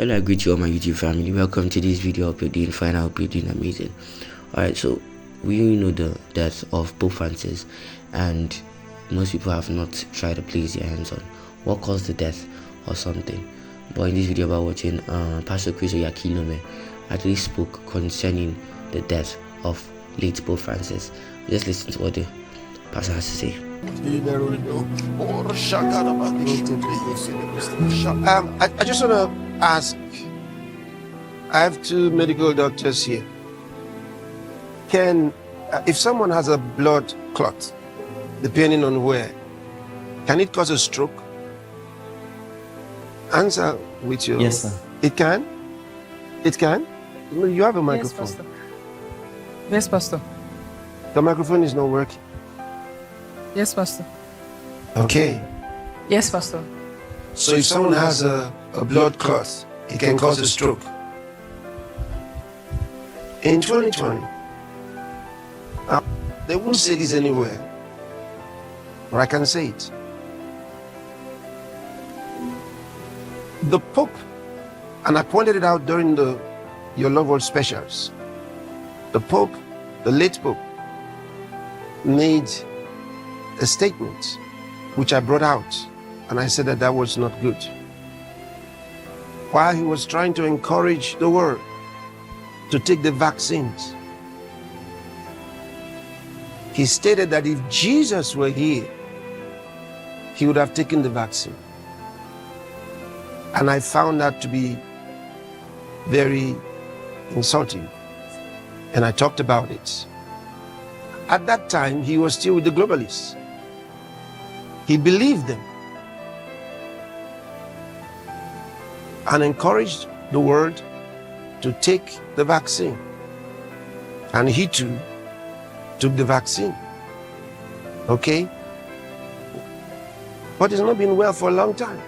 Hello, I greet you all my YouTube family. Welcome to this video. Hope you're doing fine. I hope you're doing amazing. Alright, so we know the death of Pope Francis, and most people have not tried to place their hands on what caused the death or something. But in this video about watching, Pastor Chris Oyakhilome actually spoke concerning the death of late Pope Francis. Let's listen to what the pastor has to say. I just want to ask, I have two medical doctors here. If someone has a blood clot, depending on where, can it cause a stroke? Answer with your... Yes, sir. It can? It can? You have a microphone. Yes, Pastor. Yes, Pastor. The microphone is not working. Yes, Pastor. Okay. Yes, Pastor. So if someone has a blood clot, it can cause a stroke. In 2020, they won't say this anywhere, but I can say it. The Pope, and I pointed it out during your Love World specials, the Pope, the late Pope, made a statement which I brought out, and I said that was not good. While he was trying to encourage the world to take the vaccines, he stated that if Jesus were here, he would have taken the vaccine. And I found that to be very insulting. And I talked about it. At that time, he was still with the globalists. He believed them and encouraged the world to take the vaccine. And he too took the vaccine. Okay? But it's not been well for a long time.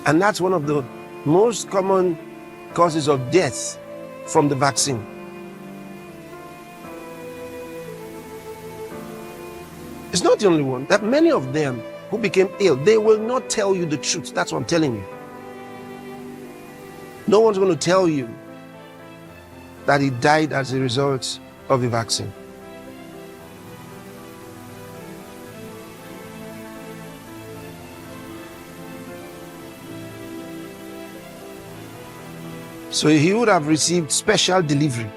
And that's one of the most common causes of death from the vaccine. It's not the only one. That many of them who became ill, they will not tell you the truth. That's what I'm telling you. No one's going to tell you that he died as a result of the vaccine. So he would have received special delivery,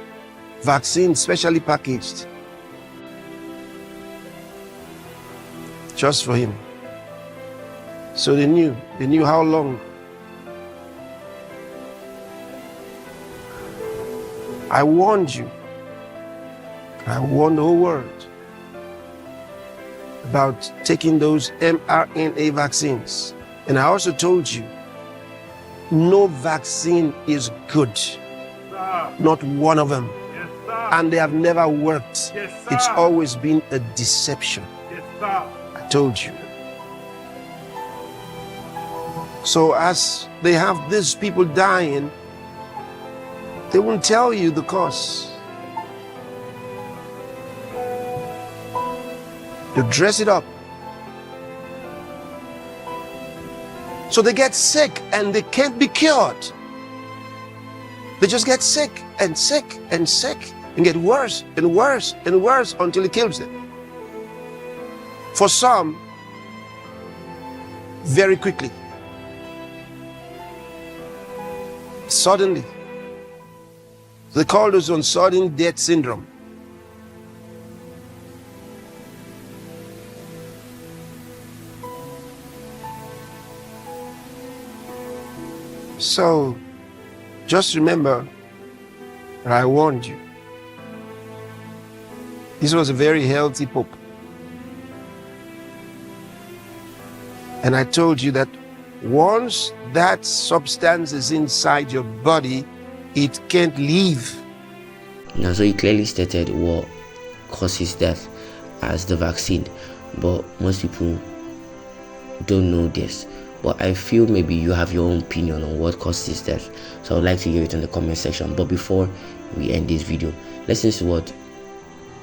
vaccine specially packaged, just for him. So they knew how long. I warned you, I warned the whole world about taking those mRNA vaccines. And I also told you, no vaccine is good. Not one of them. Yes, sir. And they have never worked. Yes, sir. It's always been a deception. Yes, sir. I told you. So as they have these people dying, they won't tell you the cause. You dress it up. So they get sick and they can't be cured. They just get sick and sick and sick and get worse and worse and worse until it kills them. For some, very quickly. Suddenly. They call this on sudden death syndrome. So, just remember that I warned you. This was a very healthy Pope. And I told you that once that substance is inside your body, it can't leave. Now, so he clearly stated what causes death as the vaccine, but most people don't know this. but I feel maybe you have your own opinion on what caused this death, so I would like to hear it in the comment section. But before we end this video, let's listen to what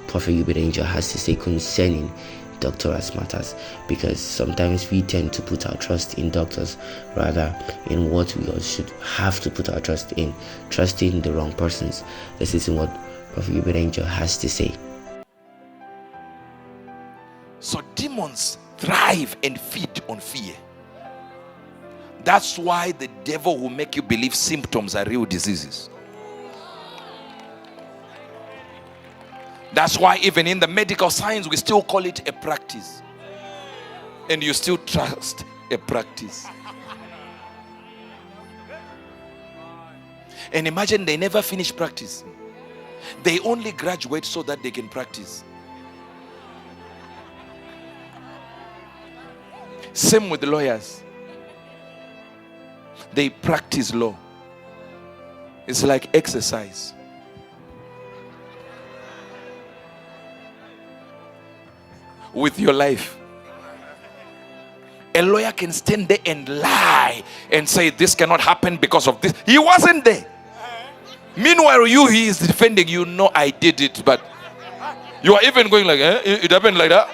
Prophet Uebert has to say concerning doctoral matters, because sometimes we tend to put our trust in doctors rather in what we all should have to put our trust in, trusting the wrong persons. Let's listen to what Prophet Uebert has to say. So demons thrive and feed on fear. That's why the devil will make you believe symptoms are real diseases. That's why even in the medical science we still call it a practice, and you still trust a practice. And imagine they never finish practice. They only graduate so that they can practice. Same with the lawyers. They practice law. It's like exercise. With your life. A lawyer can stand there and lie and say this cannot happen because of this. He wasn't there. Meanwhile, he is defending you. No, I did it, but you are even going like, it happened like that.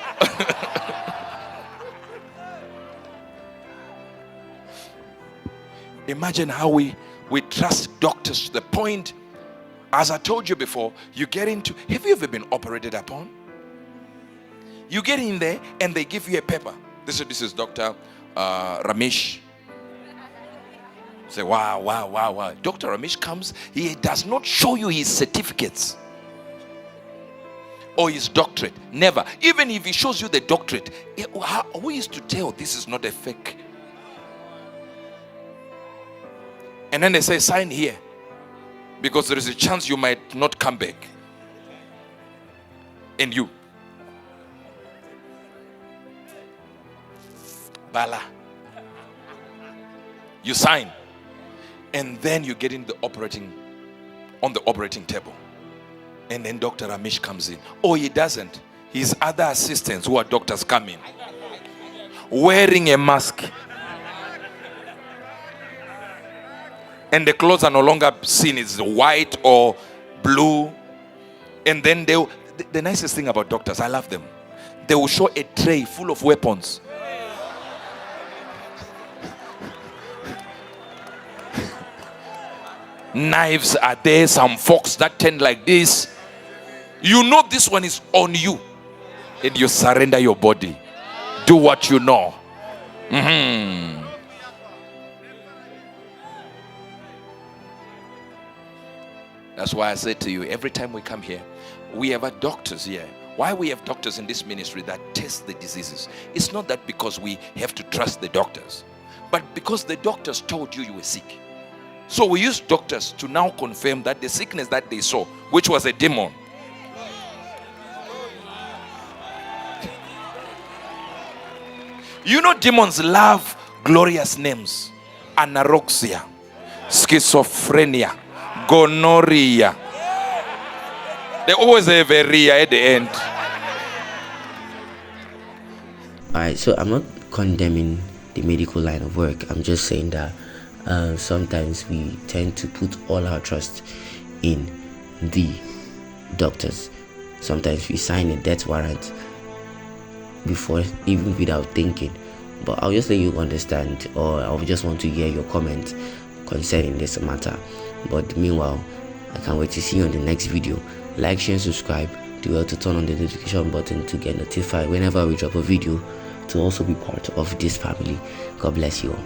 Imagine how we trust doctors to the point, as I told you before, you get into, have you ever been operated upon? You get in there and they give you a paper. This is Dr. Ramesh. Say, wow. Dr. Ramesh comes, he does not show you his certificates or his doctorate. Never. Even if he shows you the doctorate, who is to tell this is not a fake? And then they say, sign here, because there is a chance you might not come back. And you. Bala. You sign. And then you get on the operating table. And then Dr. Ramesh comes in. Oh, he doesn't. His other assistants who are doctors come in. Wearing a mask. And the clothes are no longer seen, it's white or blue. And then the nicest thing about doctors, I love them, they will show a tray full of weapons. Knives are there, some forks that tend like this. You know this one is on you, and you surrender your body. Do what you know. That's why I said to you, every time we come here, we have doctors here. Why we have doctors in this ministry that test the diseases? It's not that because we have to trust the doctors, but because the doctors told you were sick. So we use doctors to now confirm that the sickness that they saw, which was a demon. You know, demons love glorious names. Anorexia, schizophrenia, gonorrhea. They always have a ria at the end. Alright, so I'm not condemning the medical line of work. I'm just saying that sometimes we tend to put all our trust in the doctors. Sometimes we sign a death warrant before, even without thinking. But I'll just let you understand, or I'll just want to hear your comment concerning this matter. But meanwhile, I can't wait to see you on the next video. Like, share, and subscribe. Do well to turn on the notification button to get notified whenever we drop a video, to also be part of this family. God bless you all.